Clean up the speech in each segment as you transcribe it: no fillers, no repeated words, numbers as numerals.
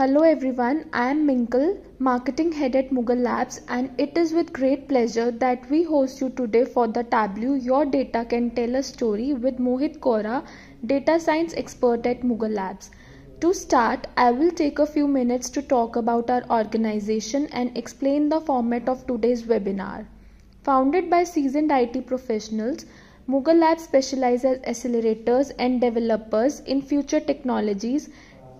Hello everyone, I am Minkle, Marketing Head at MoogleLabs, and it is with great pleasure that we host you today for the Tableau Your Data Can Tell a Story with Mohit Kora, Data Science Expert at MoogleLabs. To start, I will take a few minutes to talk about our organization and explain the format of today's webinar. Founded by seasoned IT professionals, MoogleLabs specializes accelerators and developers in future technologies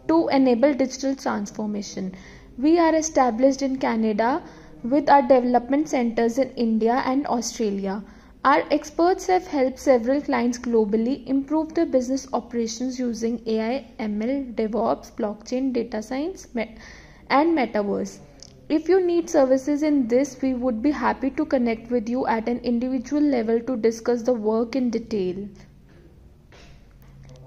to enable digital transformation. We are established in Canada with our development centers in India and Australia. Our experts have helped several clients globally improve their business operations using AI, ML, DevOps, blockchain, data science, and metaverse. If you need services in this, we would be happy to connect with you at an individual level to discuss the work in detail.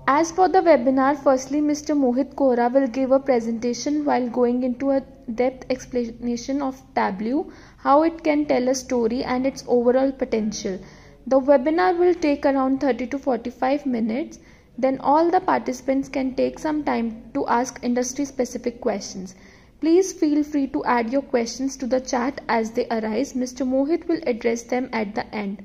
As for the webinar, firstly Mr. Mohit Kora will give a presentation while going into a depth explanation of Tableau, how it can tell a story and its overall potential. The webinar will take around 30 to 45 minutes. Then all the participants can take some time to ask industry specific questions. Please feel free to add your questions to the chat as they arise. Mr. Mohit will address them at the end.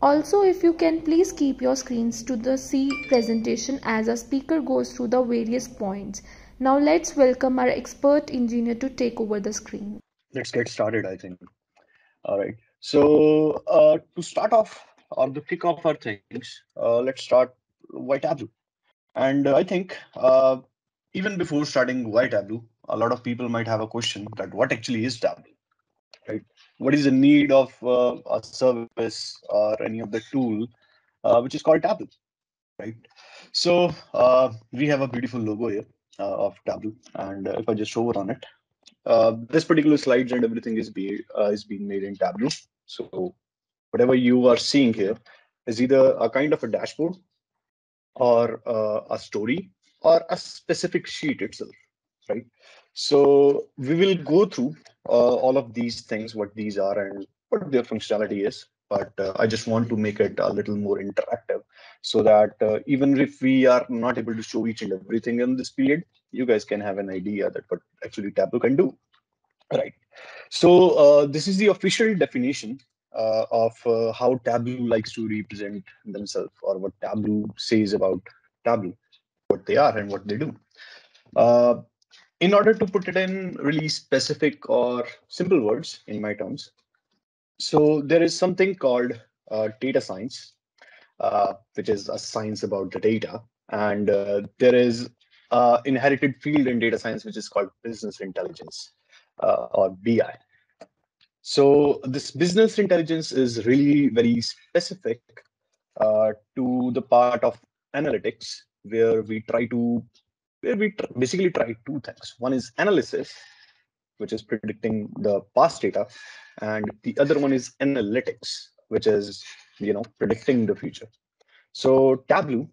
Also, if you can please keep your screens to the C presentation as a speaker goes through the various points. Now let's welcome our expert engineer to take over the screen. Let's get started, I think. All right. So to start off or to kick off our things, let's start why Tableau. And I think even before starting why Tableau, a lot of people might have a question that what actually is Tableau, right? What is the need of a service or any of the tool which is called Tableau, right? So we have a beautiful logo here of Tableau, and if I just hover on it, this particular slides and everything is being made in Tableau. So whatever you are seeing here is either a kind of a dashboard or a story or a specific sheet itself, right? So we will go through all of these things, what these are and what their functionality is. But I just want to make it a little more interactive so that even if we are not able to show each and everything in this period, you guys can have an idea that what actually Tableau can do. Right. So this is the official definition of how Tableau likes to represent themselves, or what Tableau says about Tableau, what they are and what they do. In order to put it in really specific or simple words in my terms, so there is something called data science, which is a science about the data, and there is inherited field in data science which is called business intelligence, or BI. So this business intelligence is really very specific to the part of analytics, where we basically try two things. One is analysis, which is predicting the past data, and the other one is analytics, which is predicting the future. So Tableau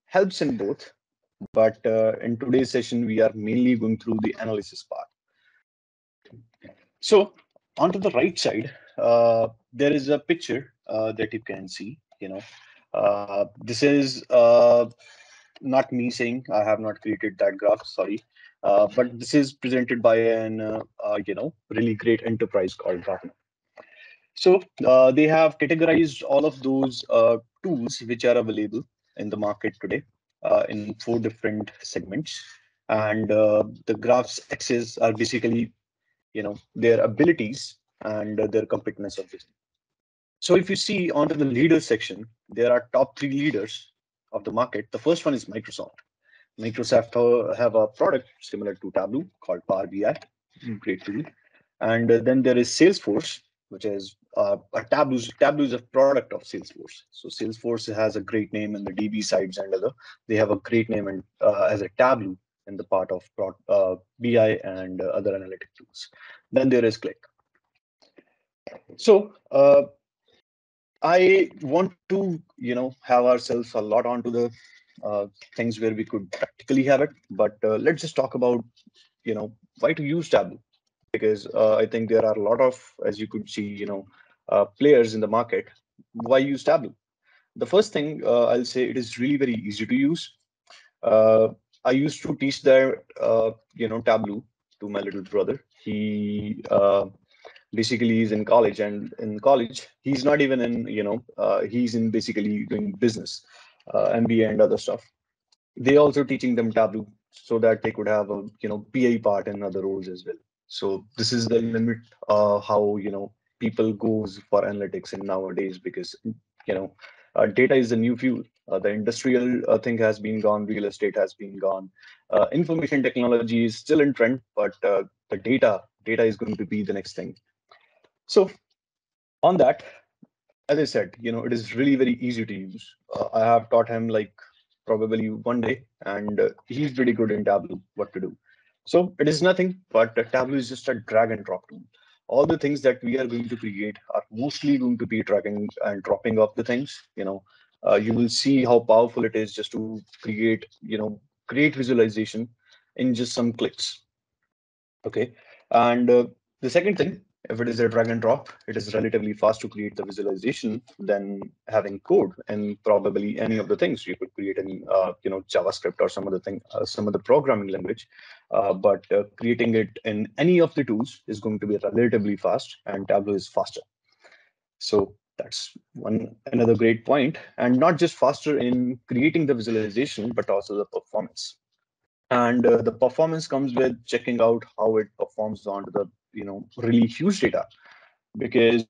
helps in both, but in today's session we are mainly going through the analysis part. So onto the right side, there is a picture that you can see. This is not me saying, I have not created that graph, sorry, but this is presented by an really great enterprise called Gartner. So they have categorized all of those tools which are available in the market today in 4 different segments, and the graphs axes are basically their abilities and their competitiveness of this. So if you see onto the leaders section, there are top 3 leaders of the market. The first one is Microsoft. Microsoft have a product similar to Tableau called Power BI, great tool. And then there is Salesforce, which is a Tableau is a product of Salesforce. So Salesforce has a great name in the DB sides and other. They have a great name in, as a Tableau in the part of BI and other analytic tools. Then there is Click. So I want to have ourselves a lot onto the things where we could practically have it, but let's just talk about why to use Tableau, because I think there are a lot of, as you could see, players in the market. Why use Tableau? The first thing I'll say, it is really very easy to use. I used to teach their, Tableau to my little brother. He basically is in college, and in college, he's not even in, he's in basically doing business, MBA and other stuff. They also teaching them Tableau so that they could have a, PA part in other roles as well. So this is the limit, how, people goes for analytics in nowadays, because, data is the new fuel. The industrial thing has been gone, real estate has been gone. Information technology is still in trend, but the data is going to be the next thing. So on that, as I said, it is really very easy to use. I have taught him like probably one day, and he's pretty good in Tableau, what to do. So it is nothing, but Tableau is just a drag and drop tool. All the things that we are going to create are mostly going to be dragging and dropping of the things. You will see how powerful it is just to create visualization in just some clicks. Okay. And the second thing, if it is a drag and drop, it is relatively fast to create the visualization than having code and probably any of the things you could create in, JavaScript or some other thing, some other programming language. But creating it in any of the tools is going to be relatively fast, and Tableau is faster. So that's another great point, and not just faster in creating the visualization, but also the performance. And the performance comes with checking out how it performs onto the really huge data, because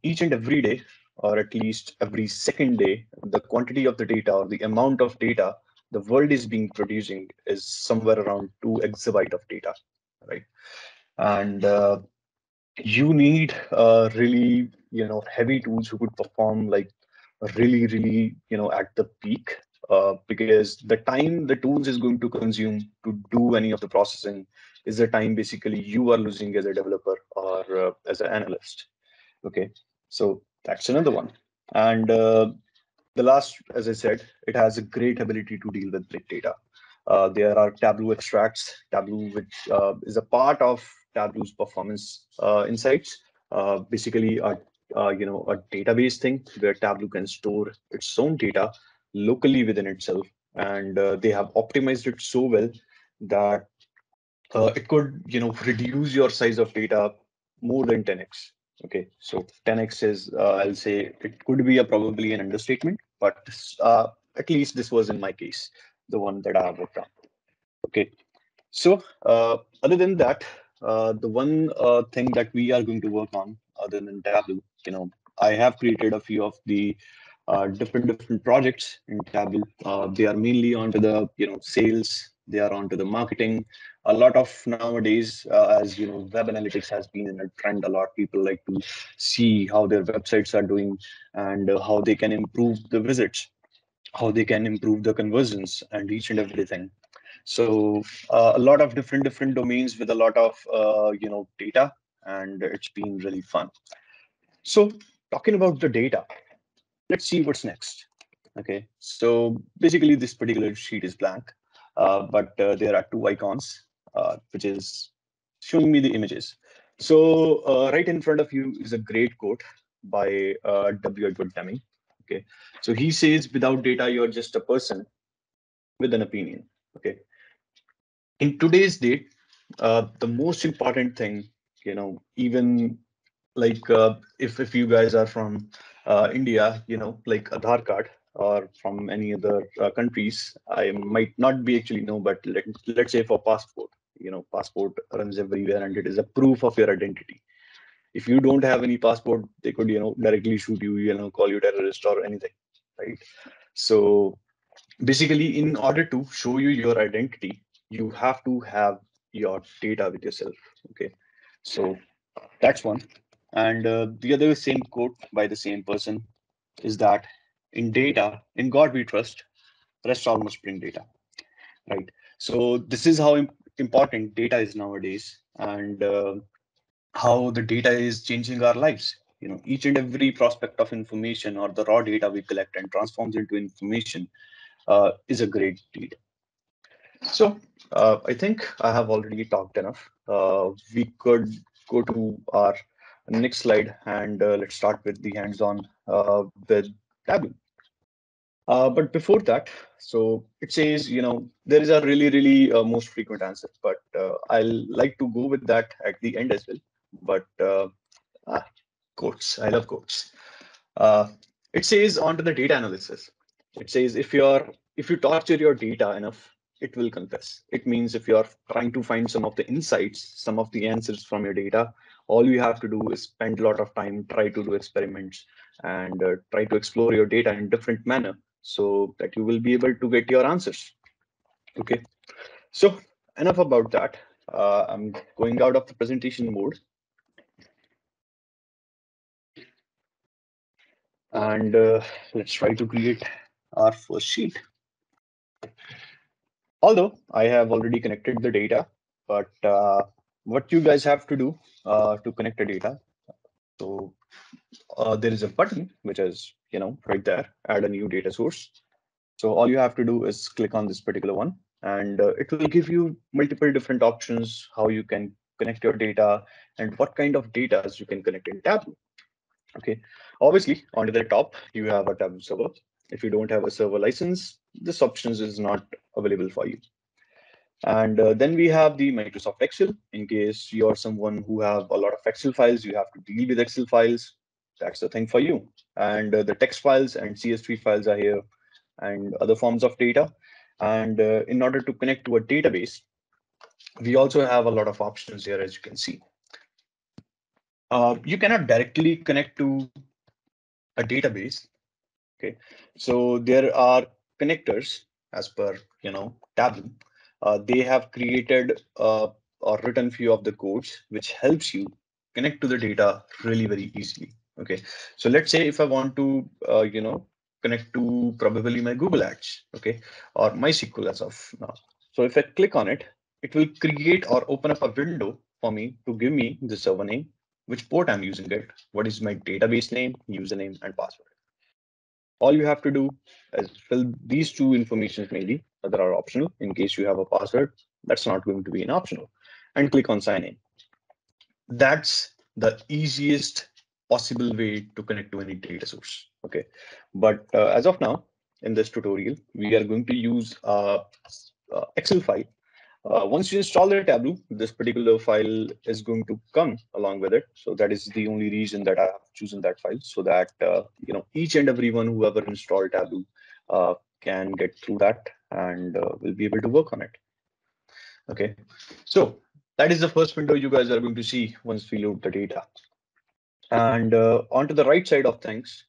each and every day, or at least every second day, the quantity of the data or the amount of data the world is being producing is somewhere around 2 exabyte of data, right? And you need really heavy tools who could perform like really at the peak, because the time the tools is going to consume to do any of the processing is the time basically you are losing as a developer or as an analyst. Okay, so that's another one. And the last, as I said, it has a great ability to deal with big data. There are Tableau extracts, Tableau, which is a part of Tableau's performance insights. Basically, a database thing where Tableau can store its own data locally within itself, and they have optimized it so well that it could, reduce your size of data more than 10x. Okay, so 10x is, I'll say, it could be a probably an understatement, but at least this was in my case, the one that I have worked on. Okay, so other than that, the one thing that we are going to work on, other than Tableau, I have created a few of the different projects in Tableau. They are mainly onto the sales. They are onto the marketing. A lot of nowadays, as web analytics has been in a trend. A lot of people like to see how their websites are doing, and how they can improve the visits, how they can improve the conversions, and each and everything. So a lot of different domains with a lot of data, and it's been really fun. So talking about the data, let's see what's next. Okay, so basically this particular sheet is blank, but there are two icons, which is showing me the images. So right in front of you is a great quote by W. Edward Deming. Okay, so he says, "Without data, you're just a person with an opinion." Okay, in today's date, the most important thing, even like if you guys are from India, like Aadhaar card, or from any other countries, I might not be actually know, but let's say for passport, passport runs everywhere, and it is a proof of your identity. If you don't have any passport, they could directly shoot you, call you terrorist or anything, right? So basically, in order to show you your identity, you have to have your data with yourself. Okay, so that's one. And the other same quote by the same person is that, in data, in God we trust, rest all must bring data, right? So this is how important data is nowadays, and how the data is changing our lives. Each and every prospect of information, or the raw data we collect and transforms into information, is a great deed. So I think I have already talked enough. We could go to our next slide, and let's start with the hands-on with Tableau. But before that, so it says, there is a really most frequent answer, but I'll like to go with that at the end as well. But ah, quotes, I love quotes. Uh, it says onto the data analysis. It says if you torture your data enough, it will confess. It means if you're trying to find some of the insights, some of the answers from your data, all you have to do is spend a lot of time, try to do experiments, and try to explore your data in different manner so that you will be able to get your answers. Okay, so enough about that. I'm going out of the presentation mode, and let's try to create our first sheet. Although I have already connected the data, but what you guys have to do to connect the data, so there is a button which is, right there, add a new data source. So all you have to do is click on this particular one, and it will give you multiple different options how you can connect your data and what kind of data you can connect in Tableau. Okay, obviously onto the top you have a Tableau server. If you don't have a server license, this option is not available for you. And then we have the Microsoft Excel. In case you're someone who have a lot of Excel files, you have to deal with Excel files. That's the thing for you. And the text files and CSV files are here, and other forms of data. And in order to connect to a database, we also have a lot of options here, as you can see. You cannot directly connect to a database. Okay, so there are connectors as per Tableau. They have created or written few of the codes which helps you connect to the data really very easily. Okay, so let's say if I want to connect to probably my Google Ads, okay, or MySQL as of now. So if I click on it, it will create or open up a window for me to give me the server name, which port I'm using it, what is my database name, username, and password. All you have to do is fill these two informations mainly that are optional. In case you have a password, that's not going to be an optional, and click on sign in. That's the easiest possible way to connect to any data source. Okay, but as of now, in this tutorial, we are going to use Excel file. Once you install the Tableau, this particular file is going to come along with it. So that is the only reason that I have chosen that file, so that each and everyone who ever installed Tableau can get through that and will be able to work on it. Okay, so that is the first window you guys are going to see once we load the data. And onto the right side of things,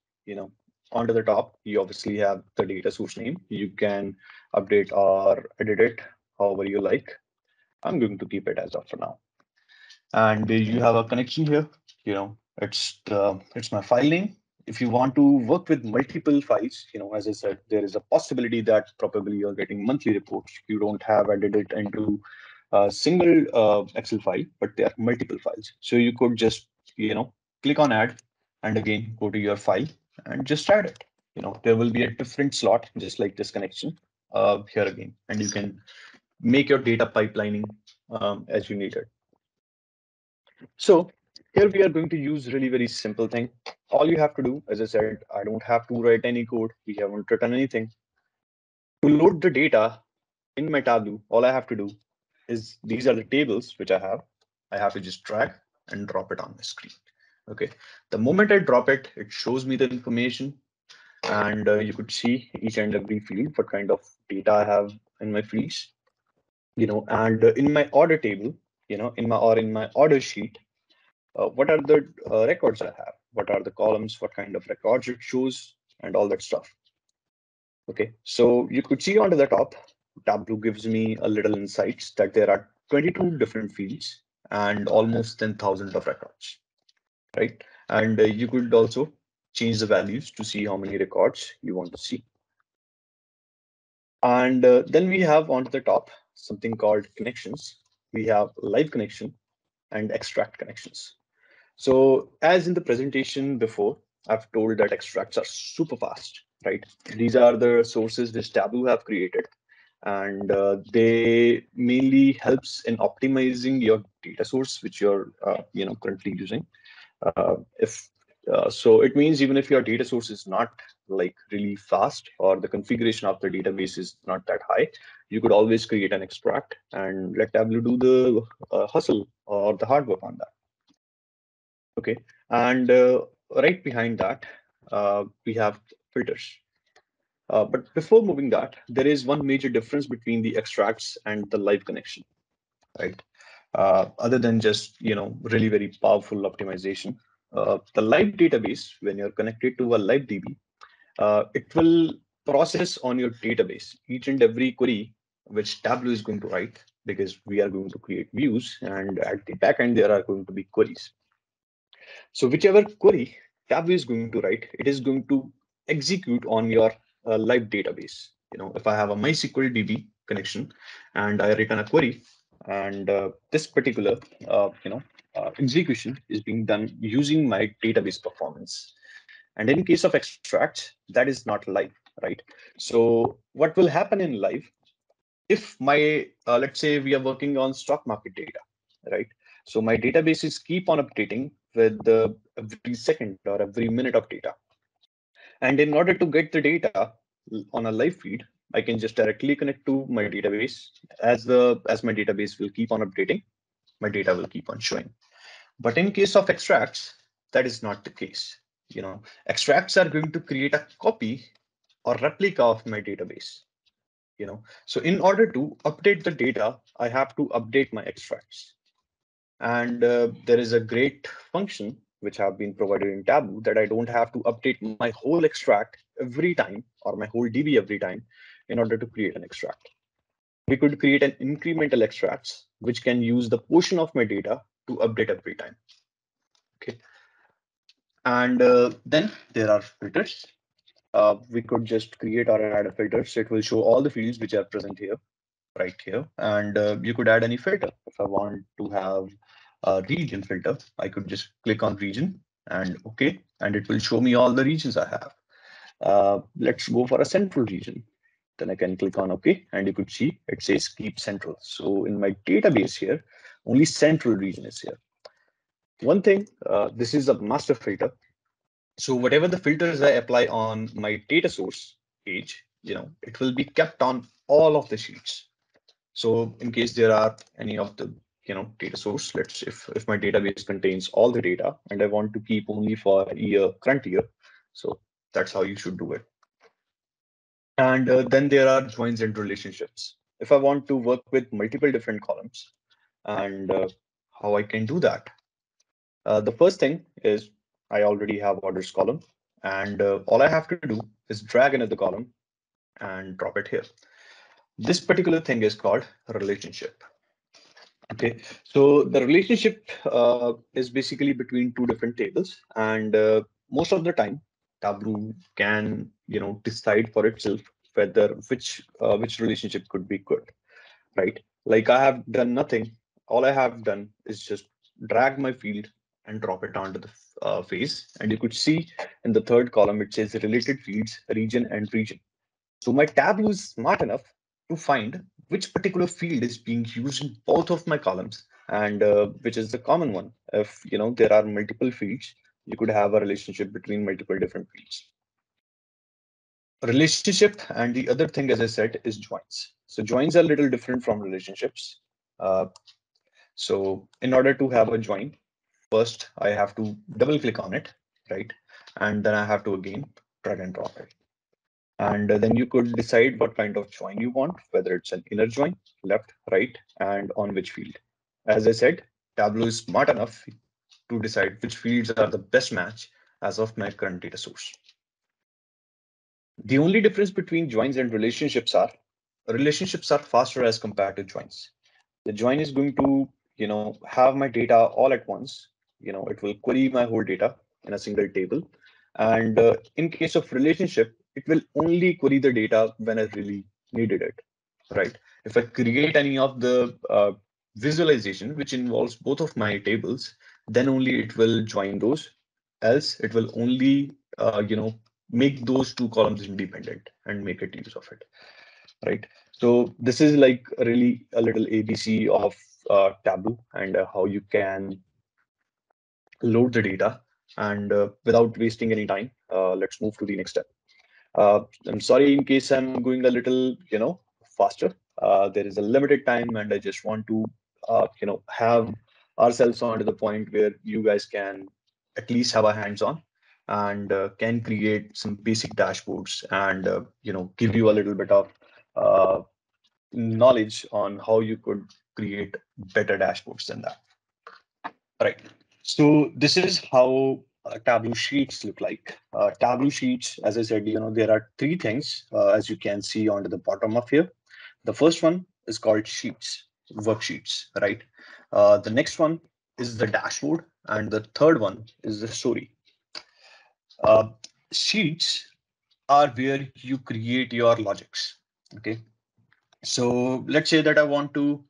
onto the top, you obviously have the data source name. You can update or edit it however you like. I'm going to keep it as of for now. And you have a connection here. It's my file name. If you want to work with multiple files, as I said, there is a possibility that probably you're getting monthly reports. You don't have added it into a single Excel file, but there are multiple files. So you could just, click on add and again go to your file and just add it. There will be a different slot, just like this connection here again, and you can make your data pipelining as you need it. So here we are going to use really very simple thing. All you have to do, as I said, I don't have to write any code. We haven't written anything. To load the data in my Tableau, all I have to do is these are the tables which I have. I have to just drag and drop it on the screen. Okay. The moment I drop it, it shows me the information, and you could see each and every field, what kind of data I have in my fields. And in my order table, in my order sheet, what are the records I have, what are the columns, what kind of records it shows, and all that stuff. Okay, so you could see onto the top, Tableau gives me a little insights that there are 22 different fields and almost 10,000 of records, right? And you could also change the values to see how many records you want to see. And then we have onto the top something called connections. We have live connection and extract connections. So as in the presentation before, I've told that extracts are super fast, right? These are the sources which Tableau have created, and they mainly helps in optimizing your data source, which you're currently using. If So it means even if your data source is not like really fast or the configuration of the database is not that high, you could always create an extract and let Tableau do the hustle or the hard work on that. Okay, and right behind that, we have filters. But before moving that, there is one major difference between the extracts and the live connection, right? Other than just really very powerful optimization, the live database, when you're connected to a live DB, it will process on your database each and every query which Tableau is going to write, because we are going to create views, and at the backend there are going to be queries. So whichever query Tableau is going to write, it is going to execute on your live database. If I have a MySQL DB connection and I return a query, and this particular execution is being done using my database performance. And in case of extracts, that is not live, right? So what will happen in live, if my let's say we are working on stock market data, right? So my databases keep on updating with every second or every minute of data. And in order to get the data on a live feed, I can just directly connect to my database. As my database will keep on updating, my data will keep on showing. But in case of extracts, that is not the case. Extracts are going to create a copy or replica of my database. So in order to update the data, I have to update my extracts. And there is a great function which have been provided in Tableau that I don't have to update my whole extract every time or my whole DB every time in order to create an extract. We could create an incremental extracts which can use the portion of my data to update every time. Okay. And then there are filters. We could just create or add a filter. So it will show all the fields which are present here, right here. And you could add any filter. If I want to have a region filter, I could just click on region and OK, and it will show me all the regions I have. Let's go for a central region. Then I can click on OK, and you could see it says keep central. So in my database here, only central region is here. One thing, this is a master filter. So whatever the filters I apply on my data source page, it will be kept on all of the sheets. So in case there are any of the data source, if my database contains all the data and I want to keep only for current year, so that's how you should do it. And then there are joins and relationships. If I want to work with multiple different columns, and how I can do that. The first thing is I already have orders column, and all I have to do is drag another column and drop it here. This particular thing is called relationship. Okay, so the relationship is basically between two different tables, and most of the time, Tableau can decide for itself whether which relationship could be good, right? Like I have done nothing. All I have done is just drag my field and drop it onto the face, and you could see in the third column it says related fields, region and region. So my Tableau is smart enough to find which particular field is being used in both of my columns, and which is the common one. If there are multiple fields, you could have a relationship between multiple different fields. Relationship, and the other thing, as I said, is joins. So joins are a little different from relationships. Uh, so in order to have a join, first I have to double click on it, right? And then I have to again drag and drop it. And then you could decide what kind of join you want, whether it's an inner join, left, right, and on which field. As I said, Tableau is smart enough to decide which fields are the best match as of my current data source. The only difference between joins and relationships are faster as compared to joins. The join is going to, have my data all at once. It will query my whole data in a single table. And in case of relationship, it will only query the data when I really needed it, right? If I create any of the visualization, which involves both of my tables, then only it will join those. Else, it will only, make those two columns independent and make it use of it, right? So this is like really a little ABC of Tableau and how you can load the data And without wasting any time, let's move to the next step. I'm sorry in case I'm going a little, faster. There is a limited time, and I just want to, have ourselves on to the point where you guys can at least have a hands-on and can create some basic dashboards and, give you a little bit of uh, knowledge on how you could create better dashboards than that. Right. So this is how Tableau Sheets look like. Tableau Sheets, as I said, there are three things, as you can see on the bottom of here. The first one is called Sheets, worksheets, right? The next one is the dashboard, and the third one is the story. Uh, Sheets are where you create your logics. Okay. So let's say that I want to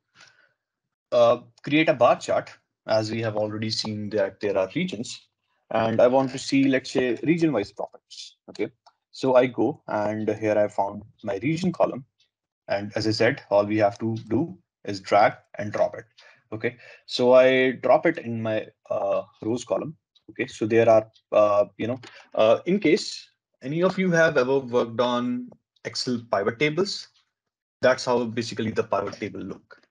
create a bar chart, as we have already seen that there are regions, and I want to see, let's say, region-wise profits. Okay, so I go and here I found my region column, and as I said, all we have to do is drag and drop it. Okay, so I drop it in my rows column. Okay, so there are, in case any of you have ever worked on Excel pivot tables, that's how basically the pivot table look,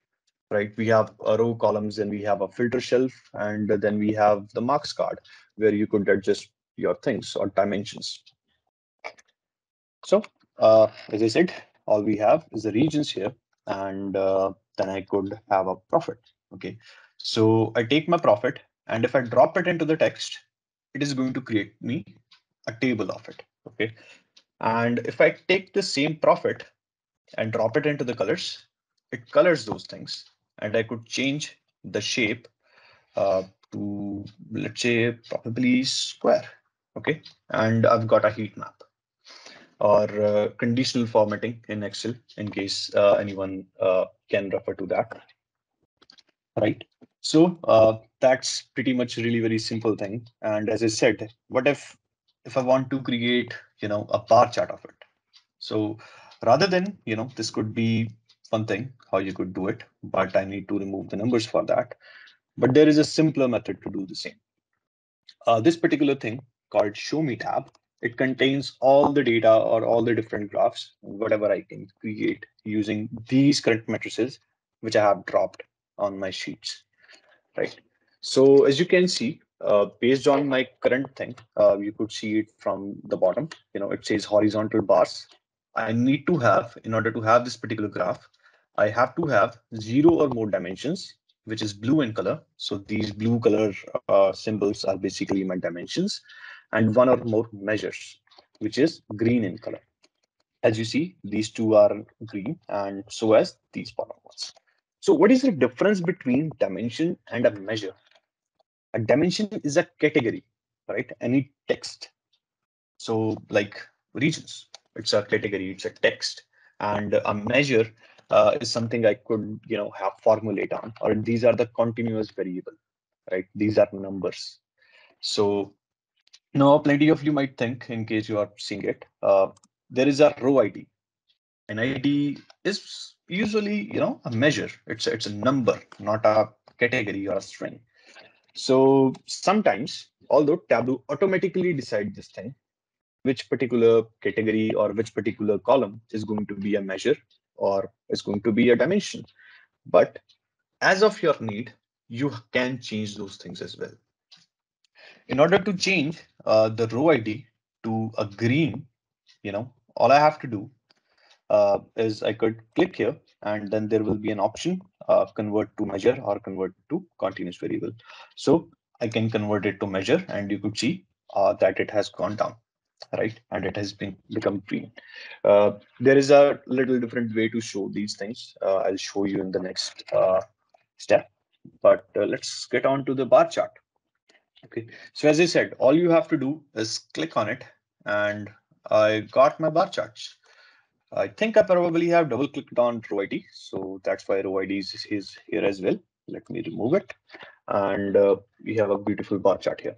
right? We have a row columns, and we have a filter shelf, and then we have the marks card where you could adjust your things or dimensions. So as I said, all we have is the regions here, and then I could have a profit. Okay, so I take my profit, and if I drop it into the text, it is going to create me a table of it. Okay, and if I take the same profit and drop it into the colors, it colors those things. And I could change the shape to, let's say, probably square. Okay, and I've got a heat map or conditional formatting in Excel, in case anyone can refer to that. Right. So that's pretty much really very simple thing. And as I said, what if I want to create, a bar chart of it? So rather than, this could be one thing how you could do it, but I need to remove the numbers for that. But there is a simpler method to do the same. This particular thing called Show Me tab, it contains all the data or all the different graphs, whatever I can create using these current matrices, which I have dropped on my sheets, right? So as you can see, based on my current thing, you could see it from the bottom. It says horizontal bars. I need to have, in order to have this particular graph, I have to have 0 or more dimensions, which is blue in color. So these blue color symbols are basically my dimensions, and 1 or more measures, which is green in color. As you see, these two are green, and so as these bottom ones. So what is the difference between dimension and a measure? A dimension is a category, right? Any text. So like regions, it's a category, it's a text. And a measure is something I could, have formulate on, or these are the continuous variable, right? These are numbers. So now plenty of you might think, in case you are seeing it, there is a row ID. An ID is usually, a measure. It's a number, not a category or a string. So sometimes, although Tableau automatically decides this thing, which particular category or which particular column is going to be a measure or is going to be a dimension. But as of your need, you can change those things as well. In order to change the row ID to a green, all I have to do is I could click here, and then there will be an option, convert to measure or convert to continuous variable. So I can convert it to measure, and you could see that it has gone down, right? And it has become green. There is a little different way to show these things. I'll show you in the next step. But let's get on to the bar chart. Okay, so as I said, all you have to do is click on it, and I got my bar charts. I think I probably have double clicked on row ID. So that's why row ID is here as well. Let me remove it. And we have a beautiful bar chart here.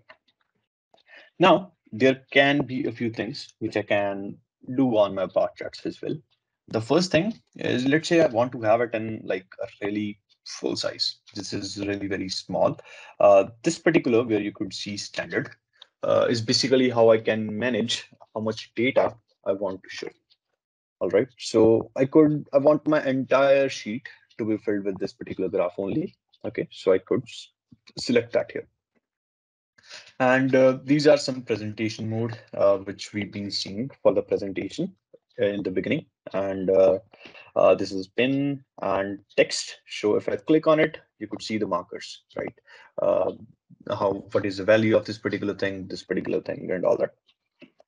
Now, there can be a few things which I can do on my bar charts as well. The first thing is, let's say I want to have it in like a really full size. This is really very small. This particular where you could see standard. is basically how I can manage how much data I want to show. All right, so I want my entire sheet to be filled with this particular graph only. Okay, so I could select that here. And these are some presentation mode, which we've been seeing for the presentation in the beginning. And this is pin and text. So if I click on it, you could see the markers, right? What is the value of this particular thing, and all that.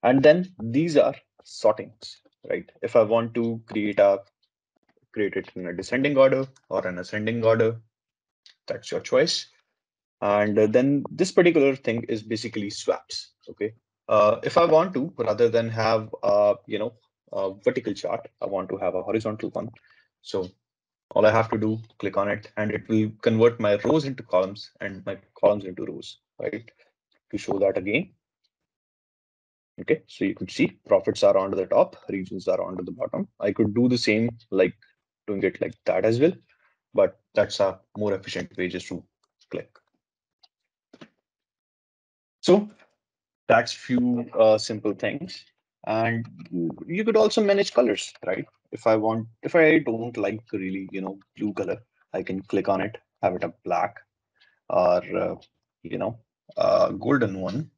And then these are sortings, right? If I want to create it in a descending order or an ascending order, that's your choice. And then this particular thing is basically swaps. Okay. If I want to, rather than have a vertical chart, I want to have a horizontal one. So all I have to do, click on it, and it will convert my rows into columns and my columns into rows, right? To show that again. Okay, so you could see profits are onto the top, regions are onto the bottom. I could do the same, like doing it like that as well, but that's a more efficient way just to click. So that's few simple things. And you could also manage colors, right? If I don't like really, blue color, I can click on it, have it a black or, golden one.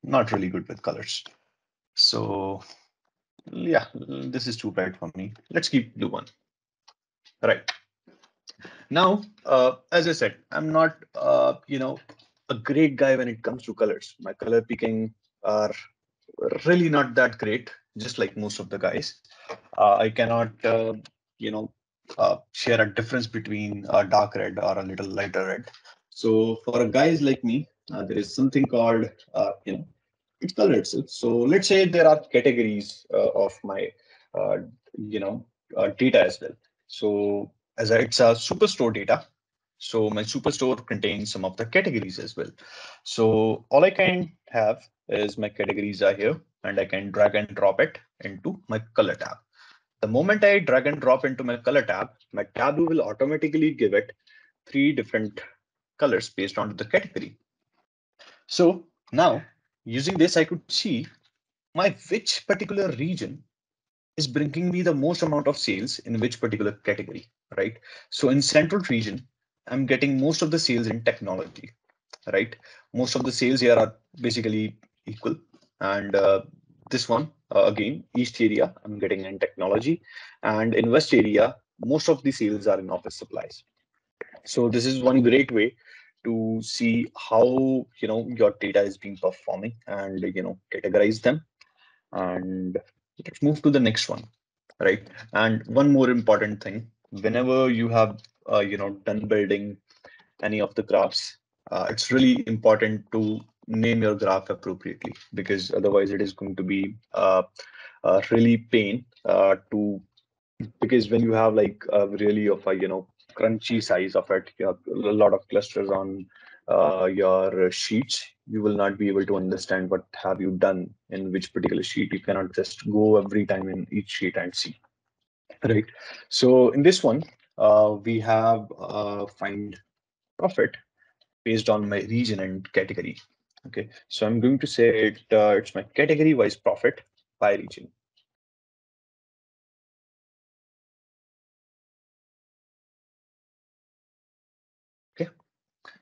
Not really good with colors. So yeah, this is too bright for me. Let's keep blue one. Right. Now, as I said, I'm not, a great guy when it comes to colors. My color picking are really not that great, just like most of the guys. I cannot, share a difference between a dark red or a little lighter red. So for guys like me, there is something called, it's color itself. So let's say there are categories of my, uh, data as well. So it's a superstore data. So my superstore contains some of the categories as well. So all I can have is my categories are here, and I can drag and drop it into my color tab. The moment I drag and drop into my color tab, my tab will automatically give it 3 different colors based on the category. So now using this, I could see which particular region is bringing me the most amount of sales in which particular category, right? So in central region, I'm getting most of the sales in technology, right? Most of the sales here are basically equal. And this one, again, east area, I'm getting in technology. And in west area, most of the sales are in office supplies. So this is one great way to see how your data is being performing and categorize them. And let's move to the next one, right? And one more important thing, whenever you have done building any of the graphs, it's really important to name your graph appropriately, because otherwise it is going to be really pain to, because when you have like really of a crunchy size of it, you have a lot of clusters on your sheets, you will not be able to understand what have you done in which particular sheet. You cannot just go every time in each sheet and see, right? So in this one, we have find profit based on my region and category. Okay, so I'm going to say it's my category wise profit by region. Okay,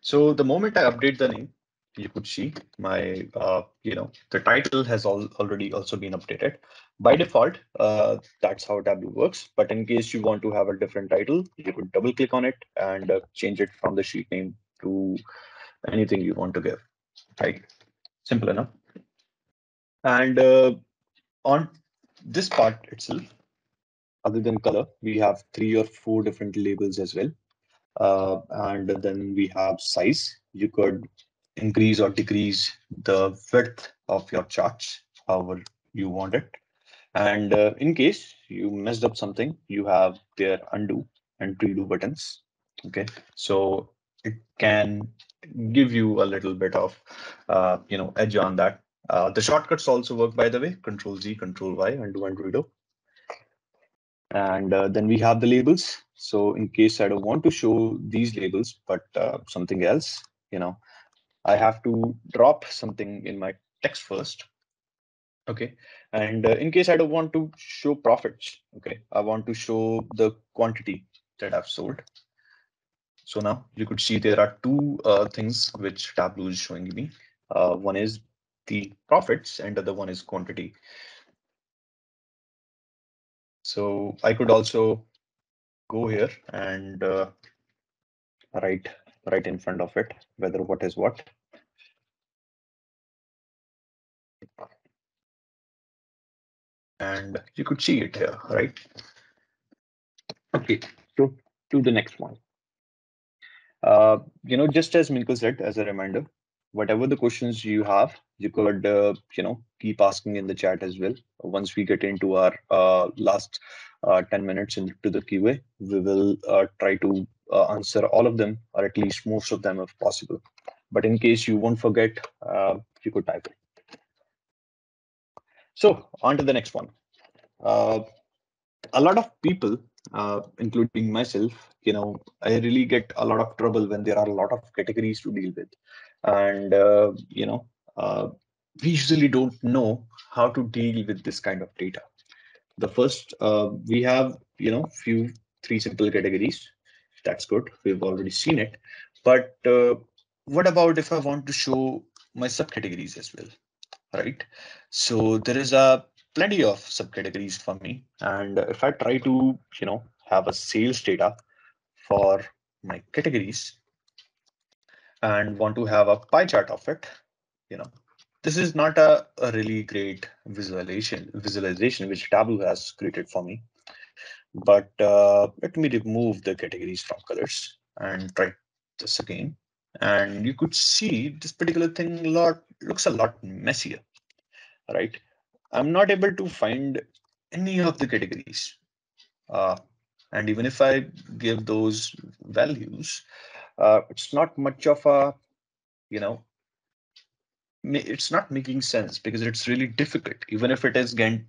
so the moment I update the name, you could see my, the title has already also been updated. By default, that's how Tableau works. But in case you want to have a different title, you could double click on it and change it from the sheet name to anything you want to give, right? Simple enough. And on this part itself, other than color, we have 3 or 4 different labels as well. And then we have size. You could increase or decrease the width of your charts, however you want it. And in case you messed up something, you have their undo and redo buttons. Okay, so it can give you a little bit of edge on that. The shortcuts also work, by the way. Control Z, Control Y, undo and redo. And then we have the labels. So in case I don't want to show these labels, but something else, I have to drop something in my text first. Okay, and in case I don't want to show profits, okay, I want to show the quantity that I've sold. So now you could see there are two things which Tableau is showing me. One is the profits and the other one is quantity. So I could also go here and write right in front of it whether what is what. And you could see it here, right? Okay, so to the next one. Just as Minkle said, as a reminder, whatever the questions you have, you could, keep asking in the chat as well. Once we get into our last 10 minutes into the QA, we will try to answer all of them, or at least most of them if possible. But in case you won't forget, you could type it. So on to the next one. A lot of people, including myself, I really get a lot of trouble when there are a lot of categories to deal with. And, uh, we usually don't know how to deal with this kind of data. The first, we have, three simple categories. That's good. We've already seen it. But what about if I want to show my subcategories as well? Right? So there is a plenty of subcategories for me. And if I try to, have a sales data for my categories and want to have a pie chart of it, you know, this is not a really great visualization which Tableau has created for me. But let me remove the categories from colors and try this again. And you could see this particular thing looks a lot messier, right? I'm not able to find any of the categories. Uh, and even if I give those values, it's not much of a, you know, it's not making sense because it's really difficult. Even if it is again,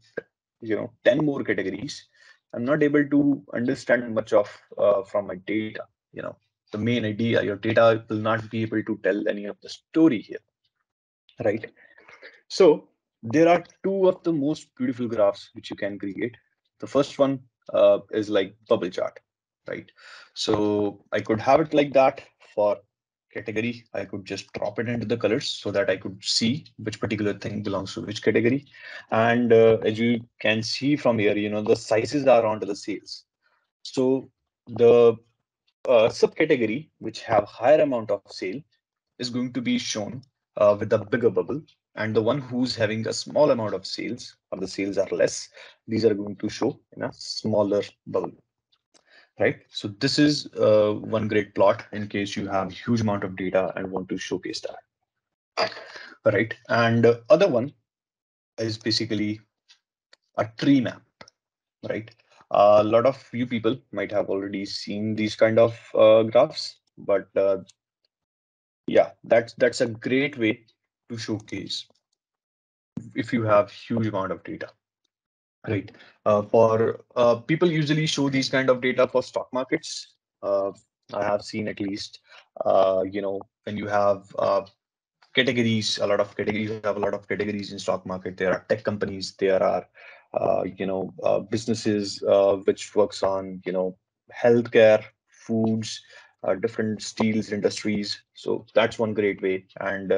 10 more categories, I'm not able to understand much of from my data. The main idea, your data will not be able to tell any of the story here, right? So there are two of the most beautiful graphs which you can create. The first one is like bubble chart, right? So I could have it like that for category. I could just drop it into the colors so that I could see which particular thing belongs to which category. And as you can see from here, the sizes are onto the sales. So the subcategory which have higher amount of sale is going to be shown with a bigger bubble, and the one who's having a small amount of sales or the sales are less, these are going to show in a smaller bubble, right? So this is one great plot in case you have huge amount of data and want to showcase that, right? And other one is basically a tree map, right? A lot of you people might have already seen these kind of graphs, but yeah, that's a great way to showcase if you have huge amount of data, right? For people usually show these kind of data for stock markets. I have seen at least, when you have categories, you have a lot of categories in stock market. There are tech companies, there are, businesses which works on, healthcare, foods, different steels industries. So that's one great way. And,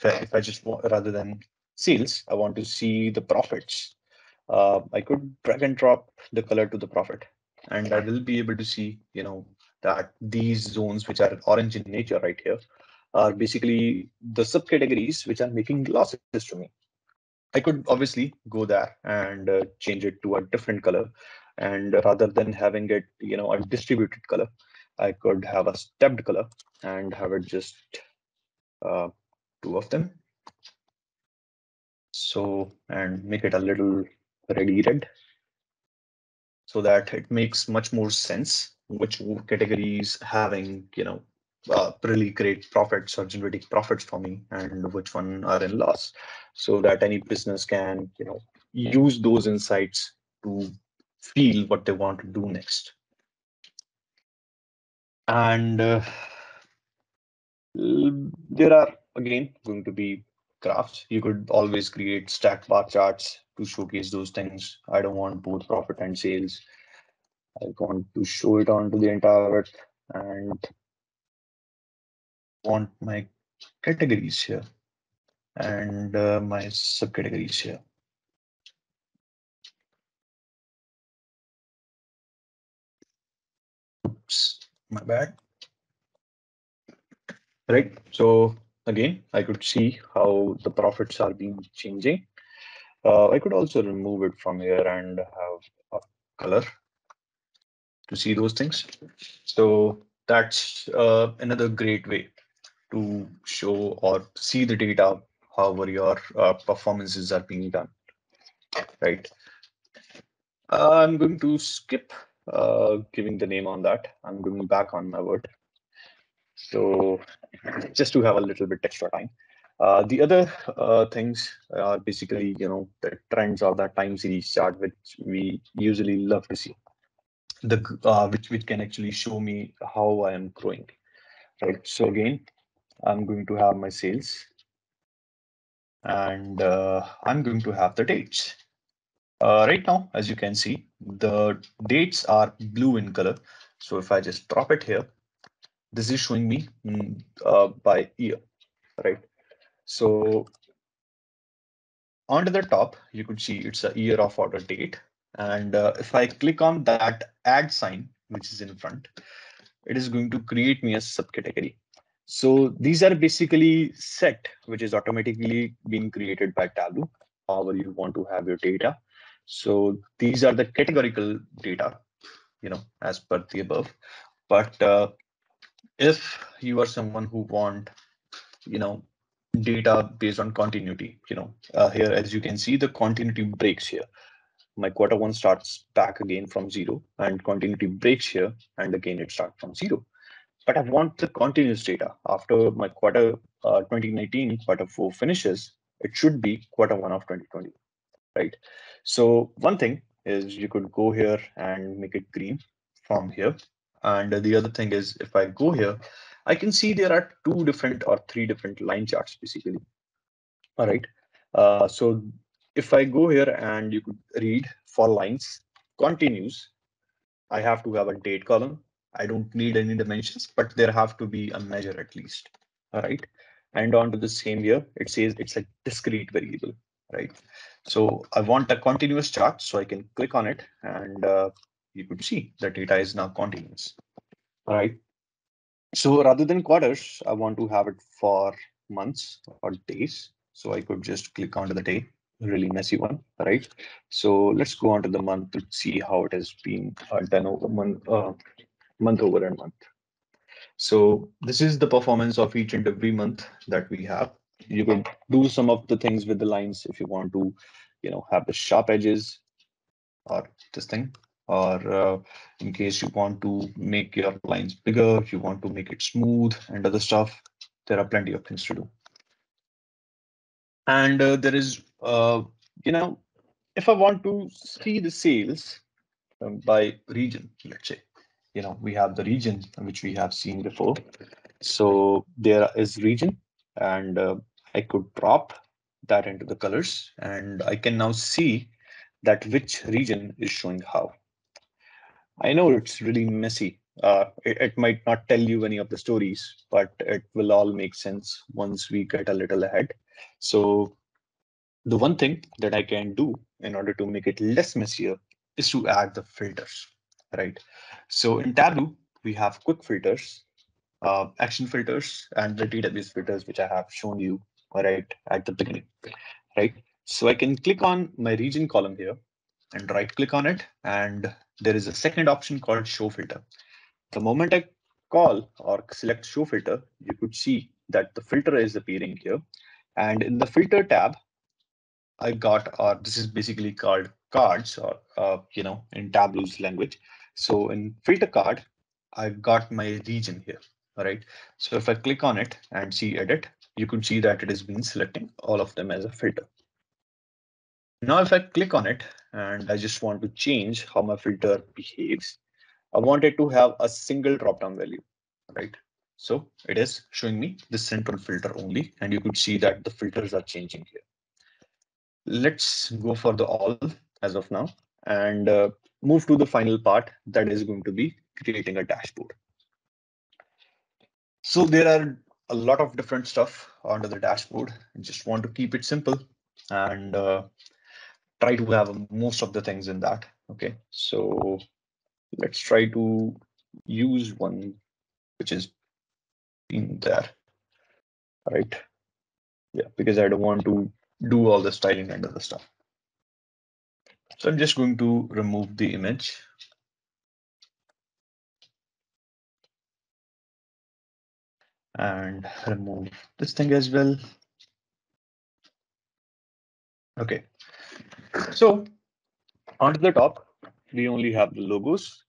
if I just want, rather than sales, I want to see the profits. I could drag and drop the color to the profit, and I will be able to see, that these zones, which are orange in nature right here, are basically the subcategories which are making losses to me. I could obviously go there and change it to a different color. And rather than having it, a distributed color, I could have a stepped color and have it just uh, two of them. So, and make it a little reddy red so that it makes much more sense which category is having, really great profits or generating profits for me and which one are in loss, so that any business can, use those insights to feel what they want to do next. And there are again going to be graphs. You could always create stacked bar charts to showcase those things. I don't want both profit and sales. I want to show it onto the entire width and want my categories here and my subcategories here. Oops, my bad. Right. So again, I could see how the profits are being changing. I could also remove it from here and have a color to see those things. So that's another great way to show or see the data, however your performances are being done, right? I'm going to skip giving the name on that. I'm going back on my word. So just to have a little bit extra time. The other things are basically, the trends or the time series chart, which we usually love to see. Which can actually show me how I am growing, right? So again, I'm going to have my sales, and I'm going to have the dates. Right now, as you can see, the dates are blue in color. So if I just drop it here, this is showing me by year, right? So onto the top, you could see it's a year of order date. And if I click on that add sign, which is in front, it is going to create me a subcategory. So these are basically set, which is automatically being created by Tableau, however you want to have your data. So these are the categorical data, as per the above. But if you are someone who want, data based on continuity, here, as you can see, the continuity breaks here. My quarter 1 starts back again from 0 and continuity breaks here. And again, it starts from 0. But I want the continuous data. After my 2019 quarter 4 finishes, it should be quarter 1 of 2020, right? So one thing is you could go here and make it green from here. And the other thing is if I go here, I can see there are 2 different or 3 different line charts basically. All right. So if I go here and you could read for lines continues, I have to have a date column. I don't need any dimensions, but there have to be a measure at least. All right. And onto the same here, it says it's a discrete variable, right? So I want a continuous chart, so I can click on it and you could see the data is now continuous. All right. So rather than quarters, I want to have it for months or days. So I could just click onto the day, really messy one, right? So let's go on to the month to see how it has been done over month over and month. So this is the performance of each and every month that we have. You could do some of the things with the lines if you want to, have the sharp edges or this thing, or in case you want to make your lines bigger, if you want to make it smooth and other stuff, there are plenty of things to do. And there is, if I want to see the sales by region, let's say, we have the region which we have seen before. So there is region, and I could drop that into the colors, and I can now see that which region is showing how. I know it's really messy. It might not tell you any of the stories, but it will all make sense once we get a little ahead. So the one thing that I can do in order to make it less messier is to add the filters, right? So in Tableau, we have quick filters, action filters, and the database filters, which I have shown you right at the beginning, right? So I can click on my region column here and right click on it. And there is a second option called show filter. The moment I call or select show filter, you could see that the filter is appearing here. And in the filter tab, I got, or this is basically called cards, or in Tableau's language. So in filter card, I've got my region here. All right. So if I click on it and see edit, you could see that it has been selecting all of them as a filter. Now, if I click on it and I just want to change how my filter behaves, I want it to have a single drop-down value, right? So it is showing me the central filter only, and you could see that the filters are changing here. Let's go for the all as of now and move to the final part, that is going to be creating a dashboard. So there are a lot of different stuff onto the dashboard. I just want to keep it simple and try to have most of the things in that. Okay, so let's try to use one which is in there, right? Yeah, because I don't want to do all the styling and other stuff. So I'm just going to remove the image. And remove this thing as well. Okay, so onto the top, we only have the logos.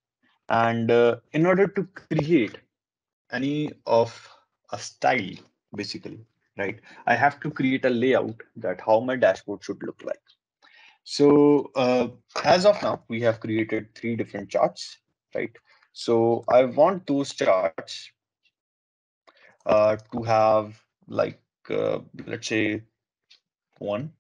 And in order to create any of a style, basically, right, I have to create a layout that how my dashboard should look like. So as of now, we have created 3 different charts, right? So I want those charts to have like, let's say 1,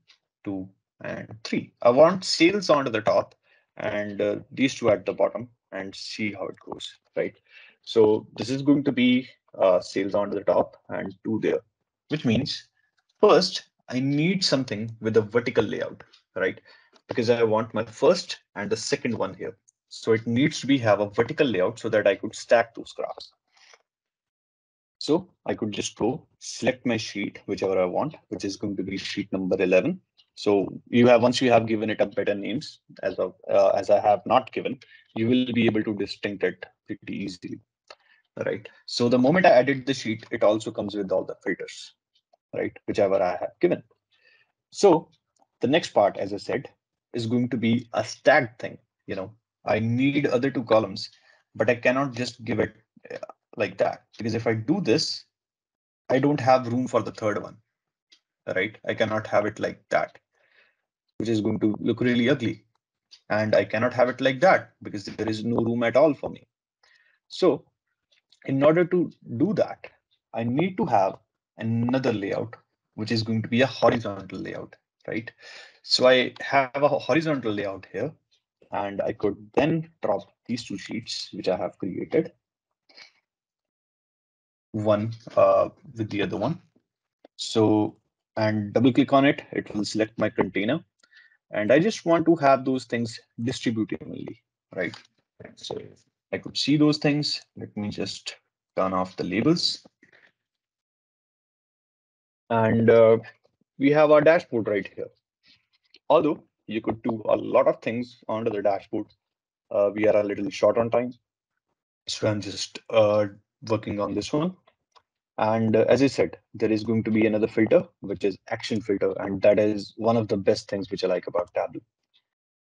2, and 3. I want sales onto the top and these two at the bottom and see how it goes, right? So this is going to be sales onto the top and 2 there, which means first I need something with a vertical layout, right? Because I want my first and the second one here. So it needs to be have a vertical layout so that I could stack those graphs. So I could just go select my sheet, whichever I want, which is going to be sheet number 11. So you have, once you have given it a better names as I have not given, you will be able to distinct it pretty easily, right? So the moment I added the sheet, it also comes with all the filters, right? Whichever I have given. So the next part, as I said, is going to be a stacked thing. You know, I need other 2 columns, but I cannot just give it like that, because if I do this, I don't have room for the third one, right? I cannot have it like that, which is going to look really ugly. And I cannot have it like that because there is no room at all for me. So in order to do that, I need to have another layout, which is going to be a horizontal layout, right? So I have a horizontal layout here, and I could then drop these 2 sheets, which I have created, one with the other one. So, and double click on it, it will select my container. And I just want to have those things distributively, right? So I could see those things. Let me just turn off the labels. And we have our dashboard right here. Although you could do a lot of things onto the dashboard, we are a little short on time. So I'm just working on this one. And as I said, there is going to be another filter, which is action filter. And that is one of the best things which I like about Tableau.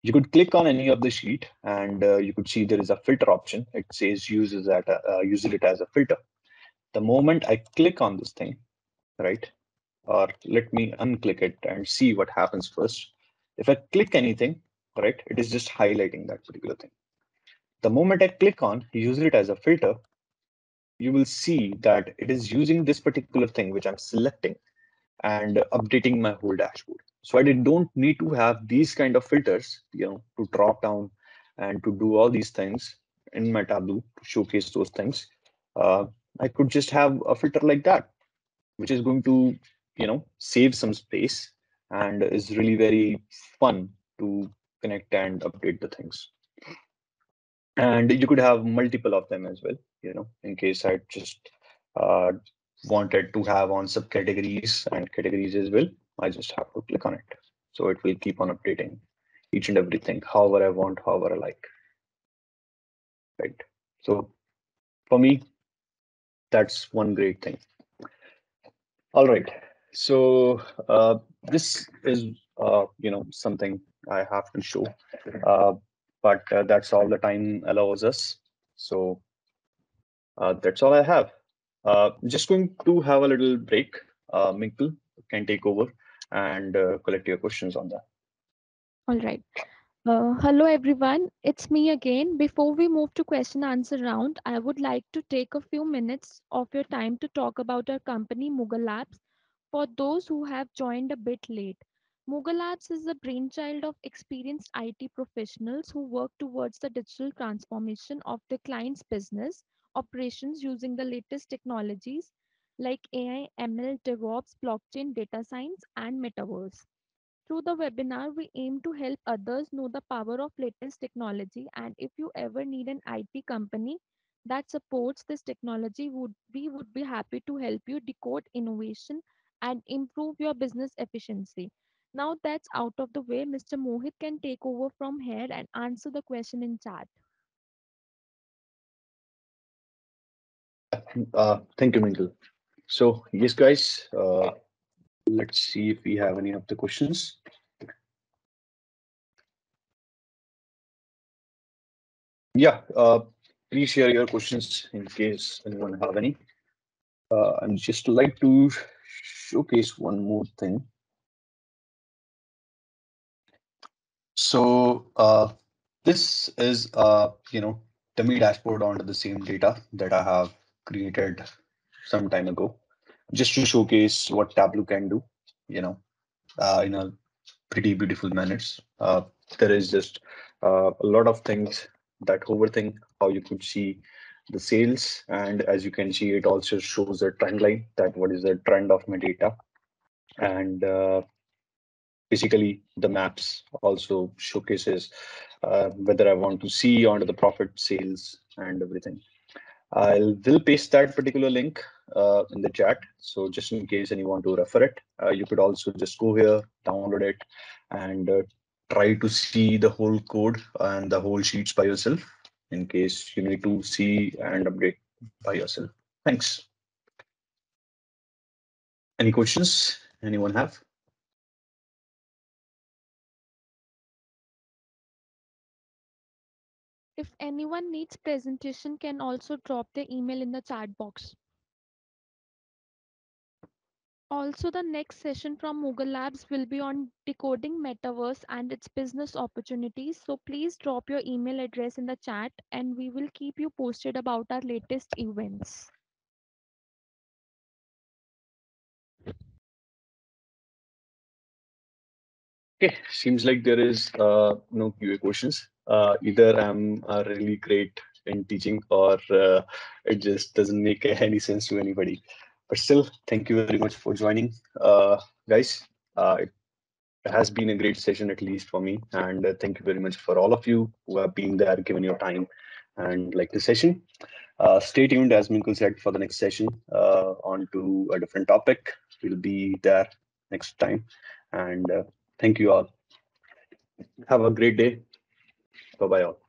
You could click on any of the sheet and you could see there is a filter option. It says use it as a filter. The moment I click on this thing, right? Or let me unclick it and see what happens first. If I click anything, right, it is just highlighting that particular thing. The moment I click on use it as a filter, you will see that it is using this particular thing which I'm selecting and updating my whole dashboard. So I don't need to have these kind of filters, to drop down and to do all these things in my Tableau to showcase those things. I could just have a filter like that, which is going to, save some space and is really very fun to connect and update the things. And you could have multiple of them as well, in case I just uh, wanted to have on subcategories and categories as well. I just have to click on it. So it will keep on updating each and everything, however I want, however I like, right? So for me, that's one great thing. All right. So this is, something I have to show, but that's all the time allows us. So that's all I have. Just going to have a little break. Minkle can take over and collect your questions on that. All right. Hello everyone, it's me again. Before we move to question answer round, I would like to take a few minutes of your time to talk about our company MoogleLabs. For those who have joined a bit late, MoogleLabs is the brainchild of experienced IT professionals who work towards the digital transformation of their clients' business operations using the latest technologies like AI, ML, DevOps, blockchain, data science, and metaverse. Through the webinar, we aim to help others know the power of latest technology. And if you ever need an IT company that supports this technology, we would be happy to help you decode innovation and improve your business efficiency. Now that's out of the way, Mr. Mohit can take over from here and answer the question in chat. Thank you, Minkle. So yes, guys, let's see if we have any of the questions. Yeah, please share your questions in case anyone have any. And just like to showcase one more thing. So this is dummy dashboard onto the same data that I have created some time ago, just to showcase what Tableau can do. In a pretty beautiful manners. There is just a lot of things that overthink how you could see the sales, and as you can see, it also shows a trend line that what is the trend of my data, and basically the maps also showcases whether I want to see onto the profit, sales, and everything. Will paste that particular link in the chat. So just in case anyone want to refer it, you could also just go here, download it, and try to see the whole code and the whole sheets by yourself in case you need to see and update by yourself. Thanks. Any questions anyone have? If anyone needs presentation, can also drop their email in the chat box. Also, the next session from Moogle Labs will be on decoding metaverse and its business opportunities. So please drop your email address in the chat and we will keep you posted about our latest events. Okay, seems like there is no QA questions. Either I'm really great in teaching or it just doesn't make any sense to anybody. But still, thank you very much for joining, guys. It has been a great session, at least for me. And thank you very much for all of you who have been there, given your time and like the session. Stay tuned, as Minkle said, for the next session on to a different topic. We'll be there next time. And thank you all. Have a great day. Bye bye all.